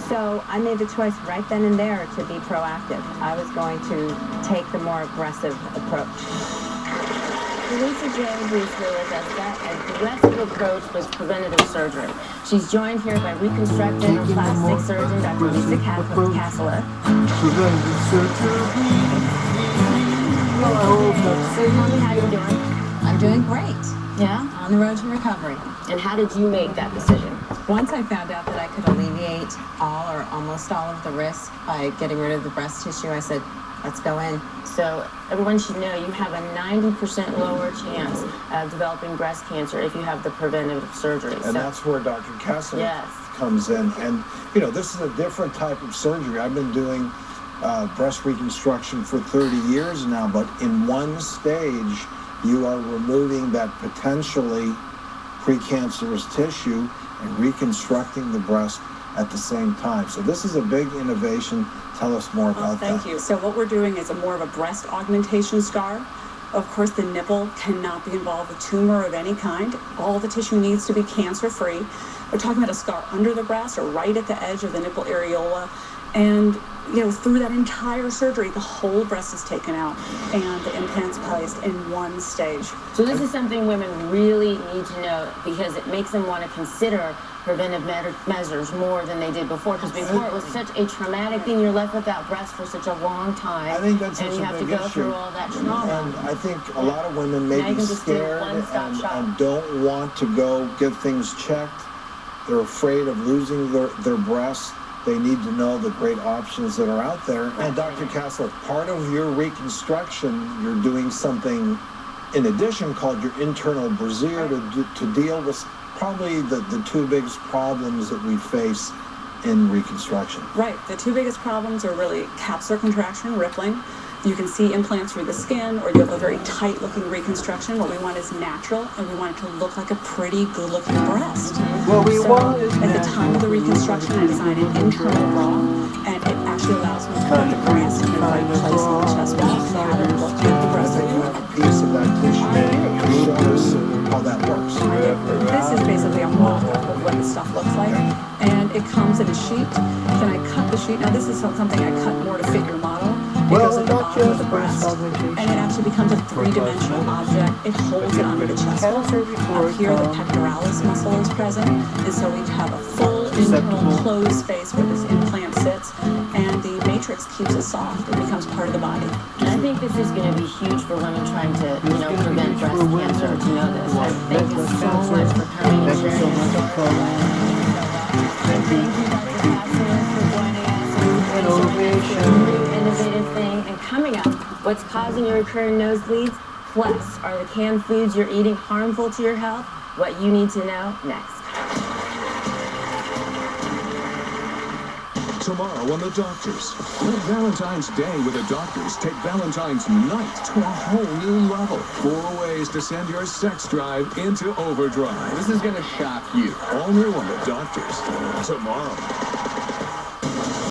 So I made the choice right then and there to be proactive. I was going to take the more aggressive approach. Lisa James is here with us. That aggressive approach was preventative surgery. She's joined here by reconstructive and plastic surgeon Dr. Lisa Kassler. Preventative surgery. Hey, mommy, how you doing? I'm doing great. Yeah? On the road to recovery. And how did you make that decision? Once I found out that I could alleviate all or almost all of the risk by getting rid of the breast tissue, I said, let's go in. So everyone should know you have a 90% lower chance of developing breast cancer if you have the preventative surgery. And that's where Dr. Kassler comes in. And, you know, this is a different type of surgery. I've been doing breast reconstruction for 30 years now, but in one stage, you are removing that potentially precancerous tissue and reconstructing the breast at the same time. So this is a big innovation. Tell us more about that. Thank you. So what we're doing is more of a breast augmentation scar. Of course, the nipple cannot be involved with tumor of any kind. All the tissue needs to be cancer-free. We're talking about a scar under the breast or right at the edge of the nipple areola. And, you know, through that entire surgery, the whole breast is taken out and the implant's placed in one stage. So this is something women really need to know because it makes them want to consider preventive measures more than they did before, because before it was such a traumatic thing. You're left without breast for such a long time. I think that's such and you a have big to go issue. through all that trauma. And I think a lot of women may be scared and don't want to go get things checked. They're afraid of losing their breasts. They need to know the great options that are out there. And Dr. Kassler, part of your reconstruction, you're doing something in addition called your internal brassiere to deal with probably the two biggest problems that we face in reconstruction. Right. The two biggest problems are really capsular contraction, rippling. You can see implants through the skin, or you have a very tight-looking reconstruction. What we want is natural, and we want it to look like a pretty good-looking breast. What we want is at the time of the reconstruction, I designed an internal bra, and it actually allows me to put the breast in the right place on the chest wall, so I have it look like the breast. You have a piece of that tissue. Show us how that works. This is basically a model of what the stuff looks like, and it comes in a sheet. Then I cut the sheet. Now this is something I cut more to fit your model. It goes at the bottom of the breast, and it actually becomes a three-dimensional object. It holds it under the chest wall. Up here, the pectoralis muscle is present, and so we have a full internal closed space where this implant sits, and the matrix keeps it soft. It becomes part of the body. And I think this is going to be huge for women trying to, prevent breast cancer, to know this. Thank you so much for coming and sharing your story. Thank you, Dr. Kassler, for joining us. Innovative thing. And coming up, what's causing your recurring nosebleeds? Plus, are the canned foods you're eating harmful to your health? What you need to know next. Tomorrow on The Doctors. Let Valentine's Day with the Doctors take Valentine's night to a whole new level. 4 ways to send your sex drive into overdrive. This is going to shock you. All new on The Doctors. Tomorrow.